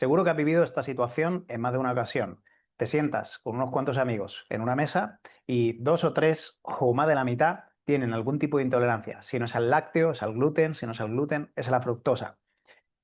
Seguro que has vivido esta situación en más de una ocasión. Te sientas con unos cuantos amigos en una mesa y dos o tres o más de la mitad tienen algún tipo de intolerancia. Si no es al lácteo, es al gluten, si no es al gluten, es a la fructosa.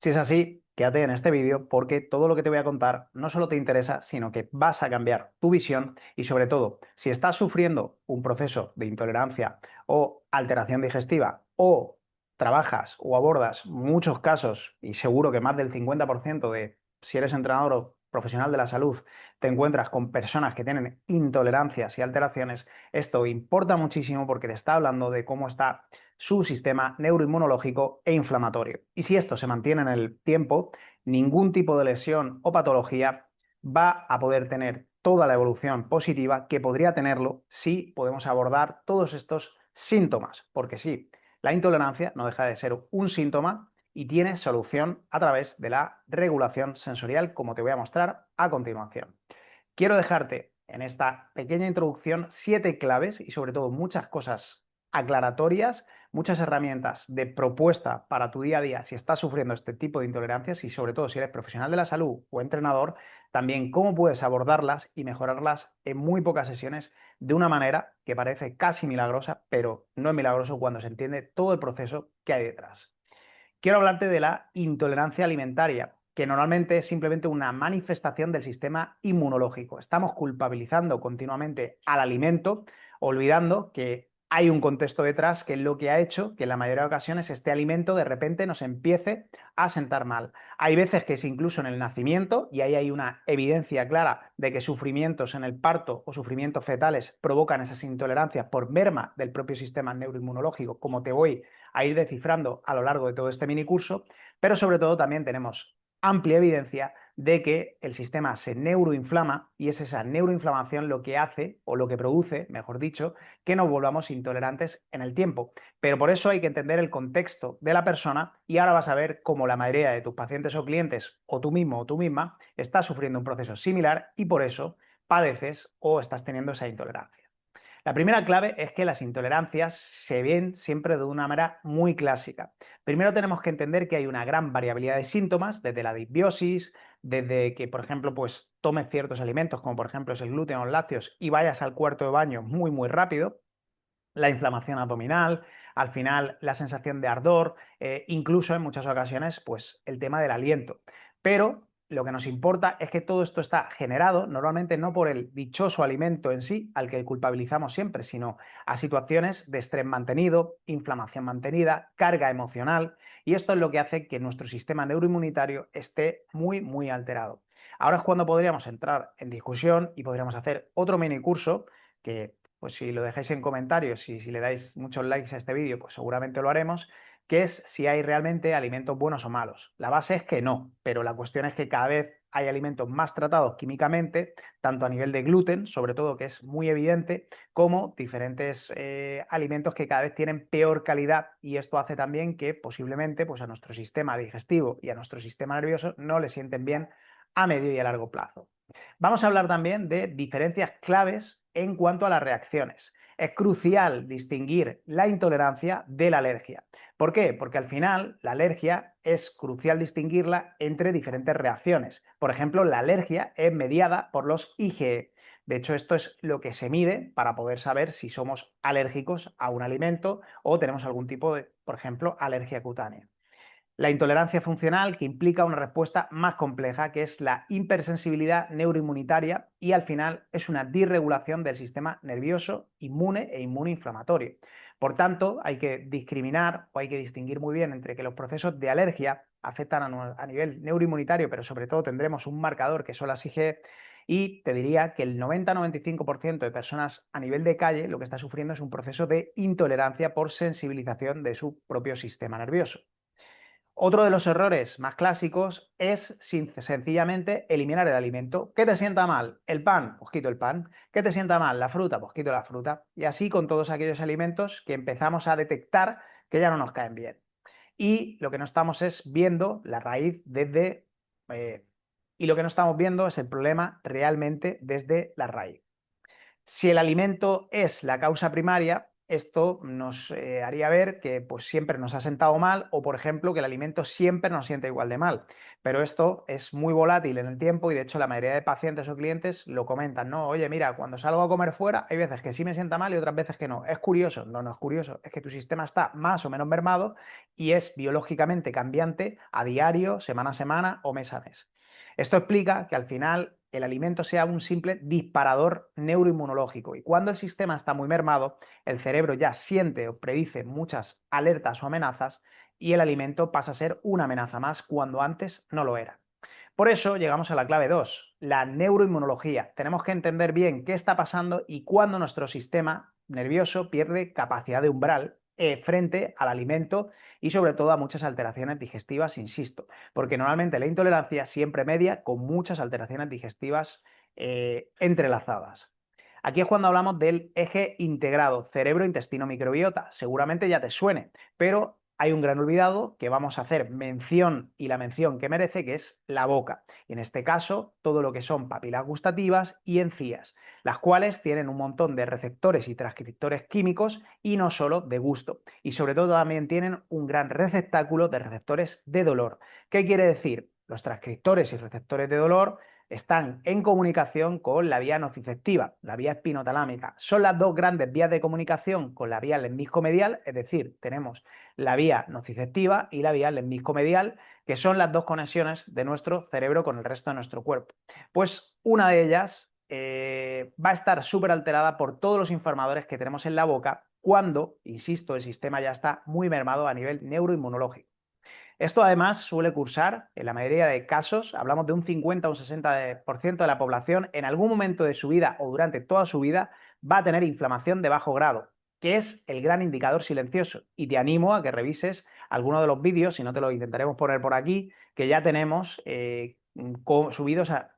Si es así, quédate en este vídeo porque todo lo que te voy a contar no solo te interesa, sino que vas a cambiar tu visión y sobre todo, si estás sufriendo un proceso de intolerancia o alteración digestiva o trabajas o abordas muchos casos y seguro que más del 50% de si eres entrenador o profesional de la salud te encuentras con personas que tienen intolerancias y alteraciones, esto importa muchísimo porque te está hablando de cómo está su sistema neuroinmunológico e inflamatorio. Y si esto se mantiene en el tiempo, ningún tipo de lesión o patología va a poder tener toda la evolución positiva que podría tenerlo si podemos abordar todos estos síntomas. Porque sí, la intolerancia no deja de ser un síntoma y tiene solución a través de la regulación sensorial, como te voy a mostrar a continuación. Quiero dejarte en esta pequeña introducción 7 claves y sobre todo muchas cosas aclaratorias, muchas herramientas de propuesta para tu día a día si estás sufriendo este tipo de intolerancias y sobre todo si eres profesional de la salud o entrenador, también cómo puedes abordarlas y mejorarlas en muy pocas sesiones de una manera que parece casi milagrosa, pero no es milagroso cuando se entiende todo el proceso que hay detrás. Quiero hablarte de la intolerancia alimentaria, que normalmente es simplemente una manifestación del sistema inmunológico. Estamos culpabilizando continuamente al alimento, olvidando que hay un contexto detrás que es lo que ha hecho que en la mayoría de ocasiones este alimento de repente nos empiece a sentar mal. Hay veces que es incluso en el nacimiento y ahí hay una evidencia clara de que sufrimientos en el parto o sufrimientos fetales provocan esas intolerancias por merma del propio sistema neuroinmunológico, como te voy a ir descifrando a lo largo de todo este mini curso, pero sobre todo también tenemos amplia evidencia de que el sistema se neuroinflama y es esa neuroinflamación lo que hace o lo que produce, mejor dicho, que nos volvamos intolerantes en el tiempo. Pero por eso hay que entender el contexto de la persona y ahora vas a ver cómo la mayoría de tus pacientes o clientes o tú mismo o tú misma estás sufriendo un proceso similar y por eso padeces o estás teniendo esa intolerancia. La primera clave es que las intolerancias se ven siempre de una manera muy clásica. Primero tenemos que entender que hay una gran variabilidad de síntomas, desde la disbiosis, desde que, por ejemplo, pues tomes ciertos alimentos, como por ejemplo es el gluten o los lácteos, y vayas al cuarto de baño muy rápido, la inflamación abdominal, al final la sensación de ardor, incluso en muchas ocasiones, pues el tema del aliento. Pero lo que nos importa es que todo esto está generado normalmente no por el dichoso alimento en sí, al que culpabilizamos siempre, sino a situaciones de estrés mantenido, inflamación mantenida, carga emocional, y esto es lo que hace que nuestro sistema neuroinmunitario esté muy alterado. Ahora es cuando podríamos entrar en discusión y podríamos hacer otro mini curso que pues si lo dejáis en comentarios y si le dais muchos likes a este vídeo, pues seguramente lo haremos, que es si hay realmente alimentos buenos o malos. La base es que no, pero la cuestión es que cada vez hay alimentos más tratados químicamente, tanto a nivel de gluten, sobre todo, que es muy evidente, como diferentes alimentos que cada vez tienen peor calidad y esto hace también que posiblemente pues, a nuestro sistema digestivo y a nuestro sistema nervioso no le sienten bien a medio y a largo plazo. Vamos a hablar también de diferencias claves en cuanto a las reacciones. Es crucial distinguir la intolerancia de la alergia. ¿Por qué? Porque al final la alergia es crucial distinguirla entre diferentes reacciones. Por ejemplo, la alergia es mediada por los IgE. De hecho, esto es lo que se mide para poder saber si somos alérgicos a un alimento o tenemos algún tipo de, por ejemplo, alergia cutánea. La intolerancia funcional, que implica una respuesta más compleja, que es la hipersensibilidad neuroinmunitaria y al final es una disregulación del sistema nervioso, inmune e inmunoinflamatorio. Por tanto, hay que discriminar o hay que distinguir muy bien entre que los procesos de alergia afectan a nivel neuroinmunitario, pero sobre todo tendremos un marcador que son las IgE, y te diría que el 90-95% de personas a nivel de calle lo que está sufriendo es un proceso de intolerancia por sensibilización de su propio sistema nervioso. Otro de los errores más clásicos es sencillamente eliminar el alimento. ¿Qué te sienta mal? El pan, pues quito el pan. ¿Qué te sienta mal? La fruta, pues quito la fruta. Y así con todos aquellos alimentos que empezamos a detectar que ya no nos caen bien. Y lo que no estamos es viendo la raíz desde... y lo que no estamos viendo es el problema realmente desde la raíz. Si el alimento es la causa primaria, esto nos haría ver que pues, siempre nos ha sentado mal o, por ejemplo, que el alimento siempre nos siente igual de mal. Pero esto es muy volátil en el tiempo y, de hecho, la mayoría de pacientes o clientes lo comentan, ¿no? Oye, mira, cuando salgo a comer fuera hay veces que sí me sienta mal y otras veces que no. ¿Es curioso? No, no es curioso. Es que tu sistema está más o menos mermado y es biológicamente cambiante a diario, semana a semana o mes a mes. Esto explica que al final el alimento sea un simple disparador neuroinmunológico y cuando el sistema está muy mermado, el cerebro ya siente o predice muchas alertas o amenazas y el alimento pasa a ser una amenaza más cuando antes no lo era. Por eso llegamos a la clave 2, la neuroinmunología. Tenemos que entender bien qué está pasando y cuándo nuestro sistema nervioso pierde capacidad de umbral frente al alimento y sobre todo a muchas alteraciones digestivas, insisto, porque normalmente la intolerancia siempre media con muchas alteraciones digestivas entrelazadas. Aquí es cuando hablamos del eje integrado cerebro-intestino-microbiota. Seguramente ya te suene, pero hay un gran olvidado que vamos a hacer mención y la mención que merece, que es la boca. Y en este caso, todo lo que son papilas gustativas y encías, las cuales tienen un montón de receptores y transcriptores químicos y no solo de gusto. Y sobre todo también tienen un gran receptáculo de receptores de dolor. ¿Qué quiere decir? Los transcriptores y receptores de dolor están en comunicación con la vía nociceptiva, la vía espinotalámica. Son las dos grandes vías de comunicación con la vía lemnisco-medial, es decir, tenemos la vía nociceptiva y la vía lemnisco-medial, que son las dos conexiones de nuestro cerebro con el resto de nuestro cuerpo. Pues una de ellas va a estar súper alterada por todos los informadores que tenemos en la boca cuando, insisto, el sistema ya está muy mermado a nivel neuroinmunológico. Esto además suele cursar, en la mayoría de casos, hablamos de un 50 o un 60% de la población, en algún momento de su vida o durante toda su vida va a tener inflamación de bajo grado, que es el gran indicador silencioso. Y te animo a que revises alguno de los vídeos, si no te lo intentaremos poner por aquí, que ya tenemos subidos a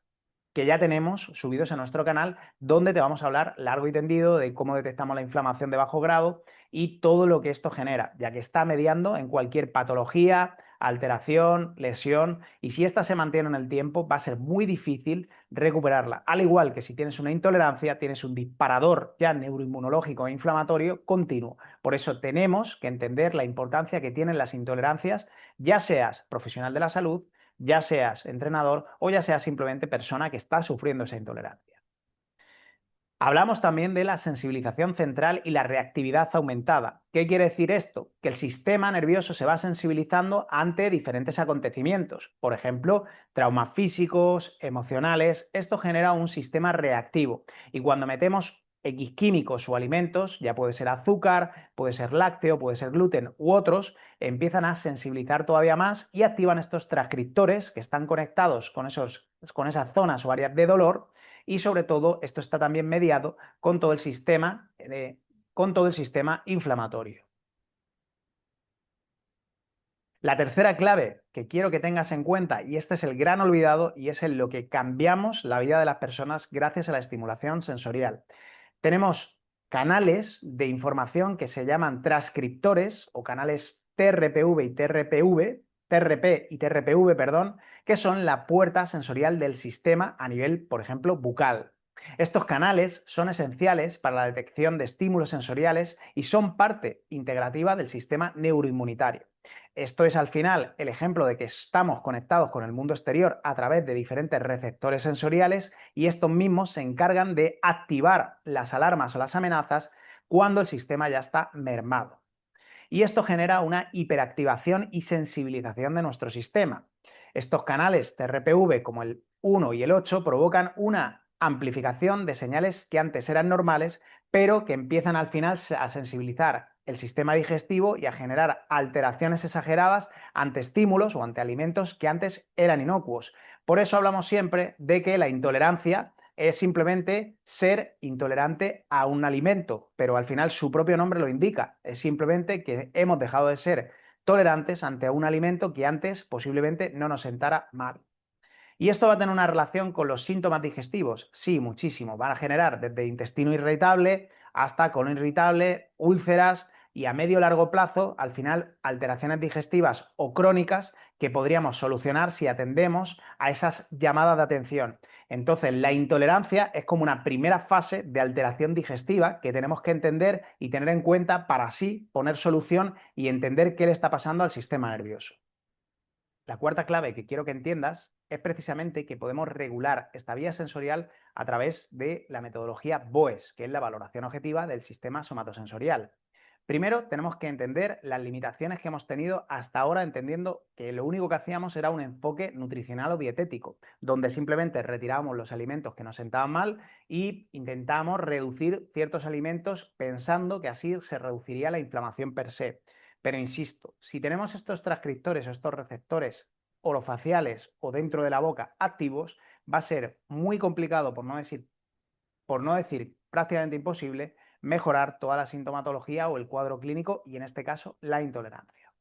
nuestro canal, donde te vamos a hablar largo y tendido de cómo detectamos la inflamación de bajo grado y todo lo que esto genera, ya que está mediando en cualquier patología, alteración, lesión, y si esta se mantiene en el tiempo va a ser muy difícil recuperarla. Al igual que si tienes una intolerancia, tienes un disparador ya neuroinmunológico e inflamatorio continuo. Por eso tenemos que entender la importancia que tienen las intolerancias, ya seas profesional de la salud, ya seas entrenador o ya seas simplemente persona que está sufriendo esa intolerancia. Hablamos también de la sensibilización central y la reactividad aumentada. ¿Qué quiere decir esto? Que el sistema nervioso se va sensibilizando ante diferentes acontecimientos, por ejemplo, traumas físicos, emocionales. Esto genera un sistema reactivo y cuando metemos X químicos o alimentos, ya puede ser azúcar, puede ser lácteo, puede ser gluten u otros, empiezan a sensibilizar todavía más y activan estos transcriptores que están conectados con esas zonas o áreas de dolor y sobre todo esto está también mediado con todo el sistema inflamatorio. La tercera clave que quiero que tengas en cuenta, y este es el gran olvidado, y es en lo que cambiamos la vida de las personas gracias a la estimulación sensorial. Tenemos canales de información que se llaman transcriptores o canales TRP y TRPV, perdón, que son la puerta sensorial del sistema a nivel, por ejemplo, bucal. Estos canales son esenciales para la detección de estímulos sensoriales y son parte integrativa del sistema neuroinmunitario. Esto es al final el ejemplo de que estamos conectados con el mundo exterior a través de diferentes receptores sensoriales y estos mismos se encargan de activar las alarmas o las amenazas cuando el sistema ya está mermado. Y esto genera una hiperactivación y sensibilización de nuestro sistema. Estos canales TRPV como el 1 y el 8 provocan una amplificación de señales que antes eran normales, pero que empiezan al final a sensibilizar el sistema digestivo y a generar alteraciones exageradas ante estímulos o ante alimentos que antes eran inocuos. Por eso hablamos siempre de que la intolerancia es simplemente ser intolerante a un alimento, pero al final su propio nombre lo indica. Es simplemente que hemos dejado de ser tolerantes ante un alimento que antes posiblemente no nos sentara mal. ¿Y esto va a tener una relación con los síntomas digestivos? Sí, muchísimo. Van a generar desde intestino irritable hasta colon irritable, úlceras y a medio largo plazo, al final, alteraciones digestivas o crónicas que podríamos solucionar si atendemos a esas llamadas de atención. Entonces, la intolerancia es como una primera fase de alteración digestiva que tenemos que entender y tener en cuenta para así poner solución y entender qué le está pasando al sistema nervioso. La cuarta clave que quiero que entiendas es precisamente que podemos regular esta vía sensorial a través de la metodología BOES, que es la valoración objetiva del sistema somatosensorial. Primero, tenemos que entender las limitaciones que hemos tenido hasta ahora, entendiendo que lo único que hacíamos era un enfoque nutricional o dietético, donde simplemente retirábamos los alimentos que nos sentaban mal y intentábamos reducir ciertos alimentos pensando que así se reduciría la inflamación per se. Pero insisto, si tenemos estos transcriptores o estos receptores orofaciales o dentro de la boca activos, va a ser muy complicado, por no decir prácticamente imposible, mejorar toda la sintomatología o el cuadro clínico y en este caso la intolerancia.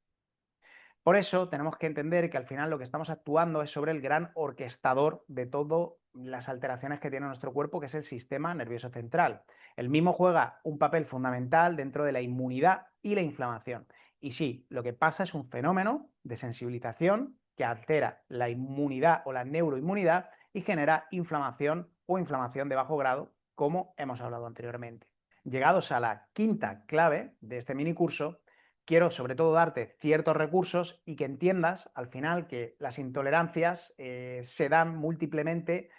Por eso tenemos que entender que al final lo que estamos actuando es sobre el gran orquestador de todas las alteraciones que tiene nuestro cuerpo, que es el sistema nervioso central. El mismo juega un papel fundamental dentro de la inmunidad y la inflamación. Y sí, lo que pasa es un fenómeno de sensibilización que altera la inmunidad o la neuroinmunidad y genera inflamación o inflamación de bajo grado, como hemos hablado anteriormente. Llegados a la quinta clave de este mini curso, quiero sobre todo darte ciertos recursos y que entiendas al final que las intolerancias se dan múltiplemente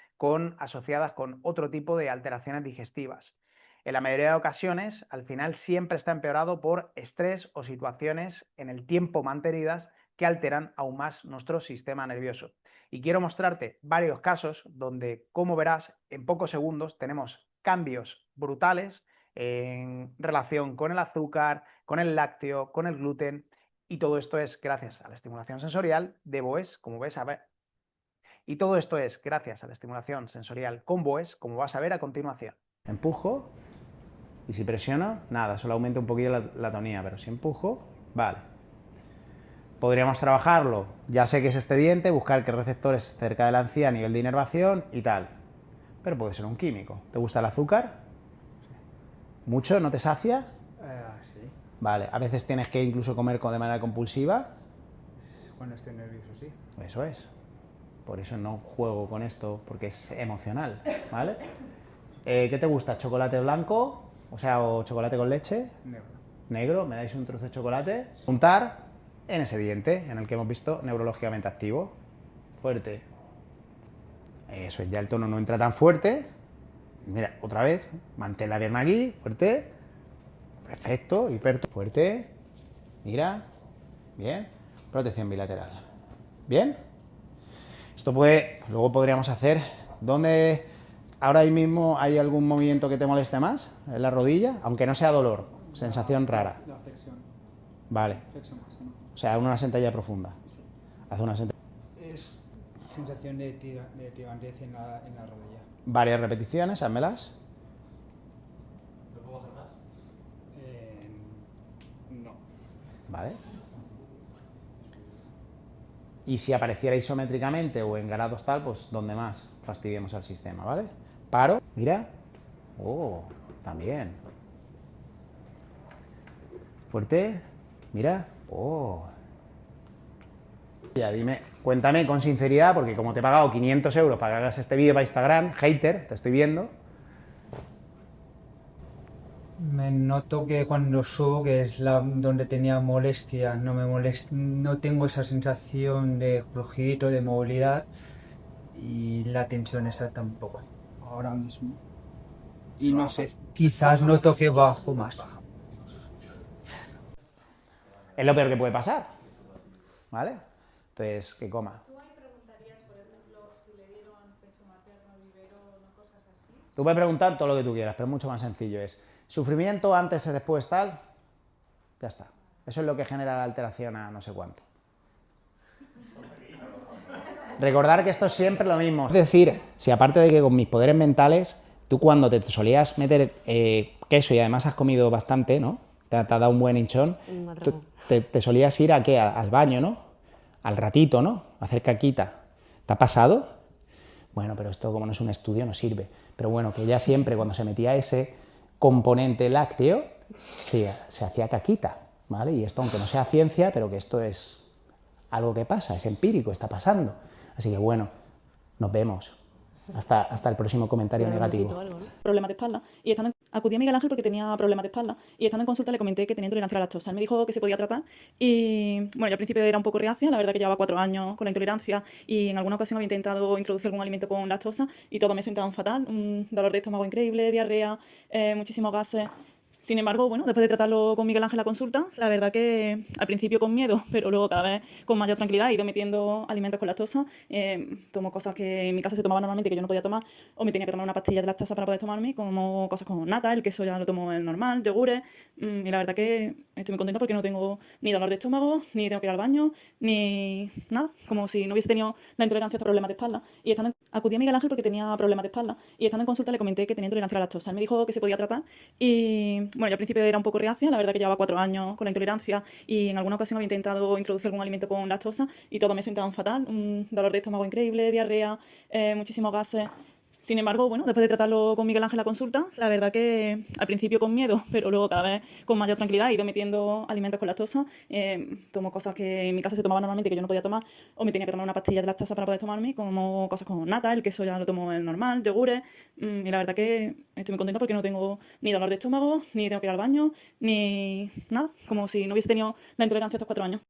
asociadas con otro tipo de alteraciones digestivas. En la mayoría de ocasiones, al final siempre está empeorado por estrés o situaciones en el tiempo mantenidas que alteran aún más nuestro sistema nervioso. Y quiero mostrarte varios casos donde, como verás, en pocos segundos tenemos cambios brutales en relación con el azúcar, con el lácteo, con el gluten, y todo esto es gracias a la estimulación sensorial de BOES, como ves a ver. Y todo esto es gracias a la estimulación sensorial con BOES, como vas a ver a continuación. Empujo, y si presiono, nada, solo aumenta un poquito la tonía, pero si empujo, vale. Podríamos trabajarlo, ya sé que es este diente, buscar qué receptores cerca de la encía a nivel de inervación y tal. Pero puede ser un químico. ¿Te gusta el azúcar? ¿Mucho? ¿No te sacia? Sí. Vale, a veces tienes que incluso comer de manera compulsiva. Cuando estoy nervioso, sí. Eso es. Por eso no juego con esto, porque es emocional, ¿vale? ¿Qué te gusta? ¿Chocolate blanco? O sea, o chocolate con leche. Negro. Negro, me dais un trozo de chocolate. Untar en ese diente, en el que hemos visto neurológicamente activo. Fuerte. Eso es, ya el tono no entra tan fuerte. Mira, otra vez, mantén la pierna aquí, fuerte. Perfecto, fuerte. Mira, bien. Protección bilateral. ¿Bien? Esto luego podríamos hacer, ¿dónde ahora mismo hay algún movimiento que te moleste más? ¿En la rodilla? Aunque no sea dolor, sensación rara. La flexión. Vale. Flexión máxima. O sea, una sentadilla profunda. Sí. Haz una sentadilla. Es sensación de tirantez en la rodilla. Varias repeticiones, házmelas. ¿Lo puedo hacer más? No. Vale. Y si apareciera isométricamente o en grados tal, pues donde más fastidiemos al sistema, ¿vale? Paro, mira. Oh, también. Fuerte, mira. Oh. Ya, dime, cuéntame con sinceridad, porque como te he pagado 500 euros para que hagas este vídeo para Instagram, hater, te estoy viendo. Me noto que cuando subo, que es donde tenía molestia, no tengo esa sensación de flojito, de movilidad, y la tensión esa tampoco, ahora mismo. Y no sé, quizás noto que bajo más. Es lo peor que puede pasar, ¿vale? Entonces, que coma. ¿Tú ahí preguntarías, por ejemplo, si le dieron pecho materno, biberón o cosas así? Tú puedes preguntar todo lo que tú quieras, pero es mucho más sencillo. Es sufrimiento antes y después tal, ya está. Eso es lo que genera la alteración a no sé cuánto. Recordar que esto es siempre lo mismo. Es decir, si aparte de que con mis poderes mentales, tú cuando te solías meter queso y además has comido bastante, ¿no? Te ha dado un buen hinchón, te solías ir ¿a qué? Al baño, ¿no? Al ratito, ¿no? A hacer caquita. ¿Te ha pasado? Bueno, pero esto como no es un estudio no sirve. Pero bueno, que ya siempre cuando se metía ese componente lácteo, se hacía caquita, ¿vale? Y esto, aunque no sea ciencia, pero que esto es algo que pasa, es empírico, está pasando. Así que bueno, nos vemos. Hasta el próximo comentario negativo. Problemas de espalda. Acudí a Miguel Ángel porque tenía problemas de espalda. Y estando en consulta le comenté que tenía intolerancia a la lactosa. Él me dijo que se podía tratar. Y bueno, yo al principio era un poco reacia. La verdad que llevaba 4 años con la intolerancia. Y en alguna ocasión había intentado introducir algún alimento con lactosa. Y todo me sentaba fatal. Un dolor de estómago increíble, diarrea, muchísimos gases. Sin embargo, bueno, después de tratarlo con Miguel Ángel en la consulta, la verdad que al principio con miedo, pero luego cada vez con mayor tranquilidad he ido metiendo alimentos con lactosa. Tomo cosas que en mi casa se tomaban normalmente que yo no podía tomar, o me tenía que tomar una pastilla de lactosa para poder tomarme, como cosas como nata, el queso ya lo tomo el normal, yogures. Y la verdad que estoy muy contenta porque no tengo ni dolor de estómago, ni tengo que ir al baño, ni nada, como si no hubiese tenido la intolerancia a estos problemas de espalda. Acudí a Miguel Ángel porque tenía problemas de espalda, y estando en consulta le comenté que tenía intolerancia a la lactosa. Él me dijo que se podía tratar. Y bueno, yo al principio era un poco reacia. La verdad que llevaba 4 años con la intolerancia. Y en alguna ocasión había intentado introducir algún alimento con lactosa. Y todo me sentaba fatal. Un dolor de estómago increíble, diarrea, muchísimos gases. Sin embargo, bueno, después de tratarlo con Miguel Ángel en la consulta, la verdad que al principio con miedo, pero luego cada vez con mayor tranquilidad he ido metiendo alimentos con lactosa. Tomo cosas que en mi casa se tomaban normalmente que yo no podía tomar, o me tenía que tomar una pastilla de lactosa para poder tomarme, como cosas como nata, el queso ya lo tomo el normal, yogures. Y la verdad que estoy muy contenta porque no tengo ni dolor de estómago, ni tengo que ir al baño, ni nada, como si no hubiese tenido la intolerancia estos 4 años.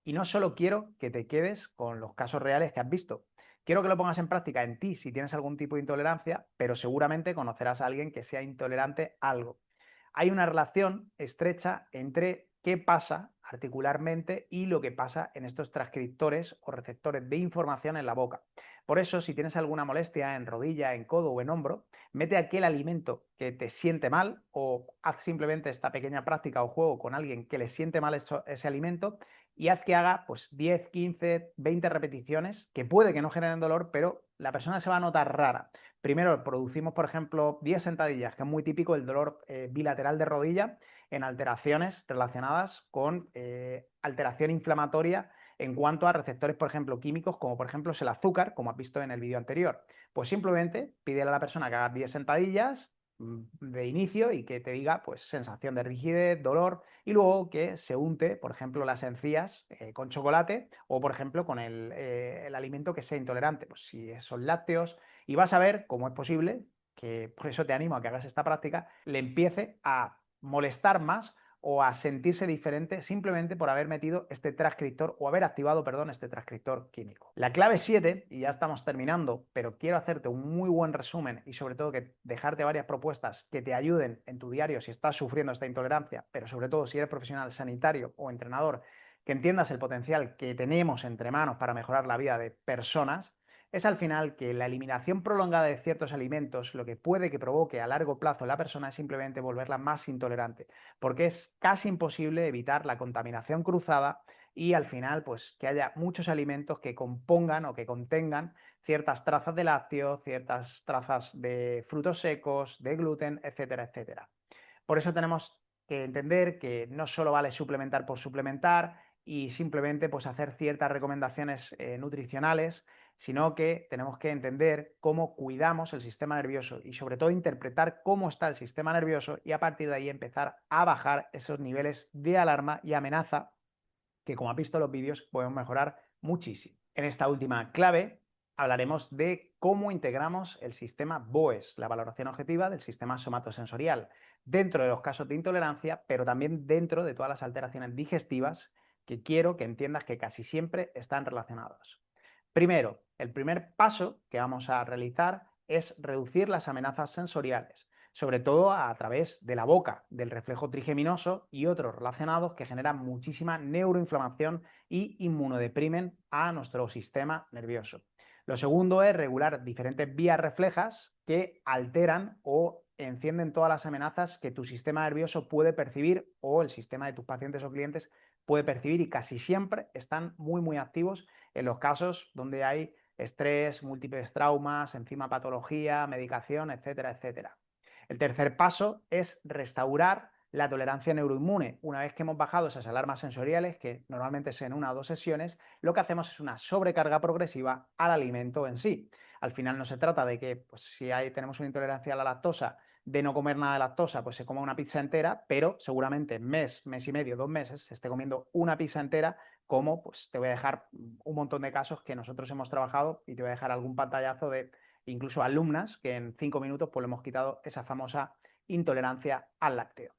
Y no solo quiero que te quedes con los casos reales que has visto. Quiero que lo pongas en práctica en ti si tienes algún tipo de intolerancia, pero seguramente conocerás a alguien que sea intolerante a algo. Hay una relación estrecha entre qué pasa articularmente y lo que pasa en estos transcriptores o receptores de información en la boca. Por eso, si tienes alguna molestia en rodilla, en codo o en hombro, mete aquel alimento que te siente mal o haz simplemente esta pequeña práctica o juego con alguien que le siente mal ese alimento y haz que haga pues 10, 15, 20 repeticiones que puede que no generen dolor, pero la persona se va a notar rara. Primero producimos, por ejemplo, 10 sentadillas, que es muy típico el dolor bilateral de rodilla en alteraciones relacionadas con alteración inflamatoria en cuanto a receptores, por ejemplo, químicos, como por ejemplo es el azúcar, como has visto en el vídeo anterior. Pues simplemente pídele a la persona que haga 10 sentadillas de inicio y que te diga pues sensación de rigidez, dolor, y luego que se unte, por ejemplo, las encías con chocolate o, por ejemplo, con el alimento que sea intolerante, pues si son lácteos, y vas a ver cómo es posible que, por eso te animo a que hagas esta práctica, le empiece a molestar más o a sentirse diferente simplemente por haber metido este transcriptor o haber activado, perdón, este transcriptor químico. La clave 7, y ya estamos terminando, pero quiero hacerte un muy buen resumen y sobre todo que dejarte varias propuestas que te ayuden en tu diario si estás sufriendo esta intolerancia, pero sobre todo si eres profesional sanitario o entrenador, que entiendas el potencial que tenemos entre manos para mejorar la vida de personas, es al final que la eliminación prolongada de ciertos alimentos lo que puede que provoque a largo plazo en la persona es simplemente volverla más intolerante, porque es casi imposible evitar la contaminación cruzada y al final pues que haya muchos alimentos que compongan o que contengan ciertas trazas de lácteos, ciertas trazas de frutos secos, de gluten, etcétera, etcétera. Por eso tenemos que entender que no solo vale suplementar por suplementar y simplemente pues hacer ciertas recomendaciones nutricionales, sino que tenemos que entender cómo cuidamos el sistema nervioso y sobre todo interpretar cómo está el sistema nervioso y a partir de ahí empezar a bajar esos niveles de alarma y amenaza que, como has visto en los vídeos, podemos mejorar muchísimo. En esta última clave hablaremos de cómo integramos el sistema BOES, la valoración objetiva del sistema somatosensorial, dentro de los casos de intolerancia, pero también dentro de todas las alteraciones digestivas que quiero que entiendas que casi siempre están relacionados. Primero, el primer paso que vamos a realizar es reducir las amenazas sensoriales, sobre todo a través de la boca, del reflejo trigeminoso y otros relacionados que generan muchísima neuroinflamación y inmunodeprimen a nuestro sistema nervioso. Lo segundo es regular diferentes vías reflejas que alteran o encienden todas las amenazas que tu sistema nervioso puede percibir o el sistema de tus pacientes o clientes puede percibir y casi siempre están muy activos en los casos donde hay estrés, múltiples traumas, encima patología, medicación, etcétera, etcétera. El tercer paso es restaurar la tolerancia neuroinmune. Una vez que hemos bajado esas alarmas sensoriales, que normalmente es en 1 o 2 sesiones, lo que hacemos es una sobrecarga progresiva al alimento en sí. Al final no se trata de que pues, si tenemos una intolerancia a la lactosa, de no comer nada de lactosa, pues se coma una pizza entera, pero seguramente mes, mes y medio, 2 meses, se esté comiendo una pizza entera, como pues te voy a dejar un montón de casos que nosotros hemos trabajado y te voy a dejar algún pantallazo de incluso alumnas que en 5 minutos pues le hemos quitado esa famosa intolerancia al lácteo.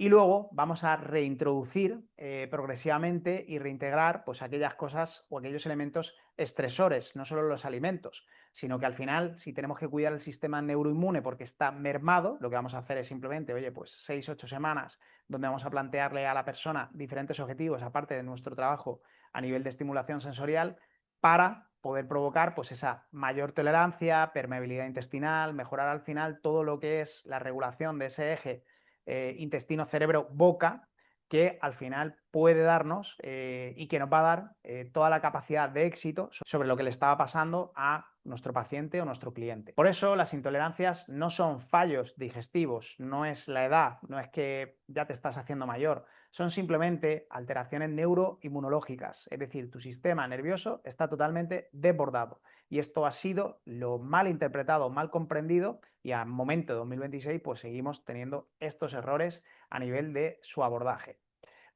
Y luego vamos a reintroducir progresivamente y reintegrar pues, aquellas cosas o aquellos elementos estresores, no solo los alimentos, sino que al final, si tenemos que cuidar el sistema neuroinmune porque está mermado, lo que vamos a hacer es simplemente, oye, pues 6-8 semanas donde vamos a plantearle a la persona diferentes objetivos, aparte de nuestro trabajo a nivel de estimulación sensorial, para poder provocar pues, esa mayor tolerancia, permeabilidad intestinal, mejorar al final todo lo que es la regulación de ese eje intestino, cerebro, boca, que al final puede darnos y que nos va a dar toda la capacidad de éxito sobre lo que le estaba pasando a nuestro paciente o nuestro cliente. Por eso las intolerancias no son fallos digestivos, no es la edad, no es que ya te estás haciendo mayor, son simplemente alteraciones neuroinmunológicas, es decir, tu sistema nervioso está totalmente desbordado. Y esto ha sido lo mal interpretado, mal comprendido, y al momento de 2026 pues seguimos teniendo estos errores a nivel de su abordaje.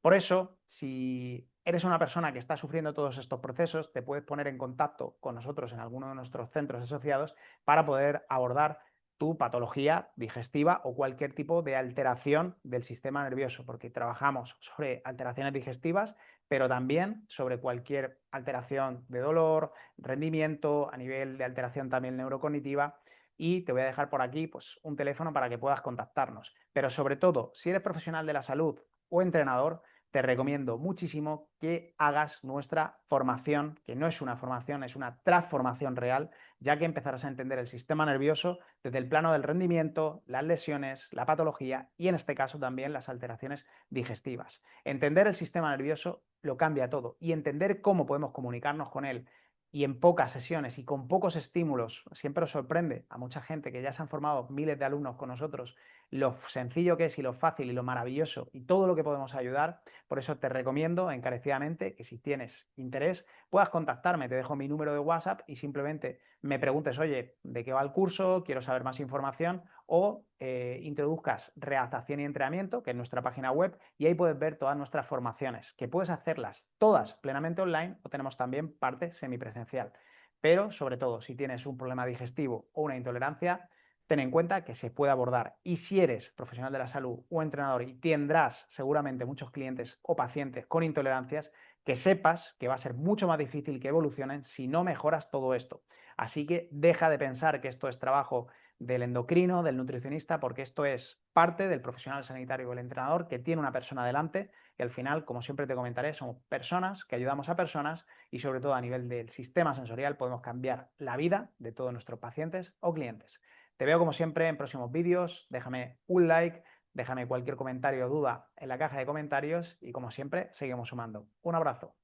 Por eso, si eres una persona que está sufriendo todos estos procesos, te puedes poner en contacto con nosotros en alguno de nuestros centros asociados para poder abordar tu patología digestiva o cualquier tipo de alteración del sistema nervioso, porque trabajamos sobre alteraciones digestivas, pero también sobre cualquier alteración de dolor, rendimiento, a nivel de alteración también neurocognitiva. Y te voy a dejar por aquí pues, un teléfono para que puedas contactarnos. Pero sobre todo, si eres profesional de la salud o entrenador, te recomiendo muchísimo que hagas nuestra formación, que no es una formación, es una transformación real, ya que empezarás a entender el sistema nervioso desde el plano del rendimiento, las lesiones, la patología y en este caso también las alteraciones digestivas. Entender el sistema nervioso lo cambia todo y entender cómo podemos comunicarnos con él y en pocas sesiones y con pocos estímulos, siempre os sorprende a mucha gente que ya se han formado miles de alumnos con nosotros, lo sencillo que es y lo fácil y lo maravilloso y todo lo que podemos ayudar. Por eso te recomiendo encarecidamente que si tienes interés puedas contactarme, te dejo mi número de WhatsApp y simplemente me preguntes, oye, ¿de qué va el curso? Quiero saber más información, o introduzcas Readaptación y Entrenamiento, que es nuestra página web, y ahí puedes ver todas nuestras formaciones, que puedes hacerlas todas plenamente online o tenemos también parte semipresencial. Pero sobre todo, si tienes un problema digestivo o una intolerancia, ten en cuenta que se puede abordar. Y si eres profesional de la salud o entrenador y tendrás seguramente muchos clientes o pacientes con intolerancias, que sepas que va a ser mucho más difícil que evolucionen si no mejoras todo esto. Así que deja de pensar que esto es trabajo del endocrino, del nutricionista, porque esto es parte del profesional sanitario o el entrenador que tiene una persona delante y al final, como siempre te comentaré, somos personas que ayudamos a personas y sobre todo a nivel del sistema sensorial podemos cambiar la vida de todos nuestros pacientes o clientes. Te veo como siempre en próximos vídeos, déjame un like, déjame cualquier comentario o duda en la caja de comentarios y como siempre seguimos sumando. Un abrazo.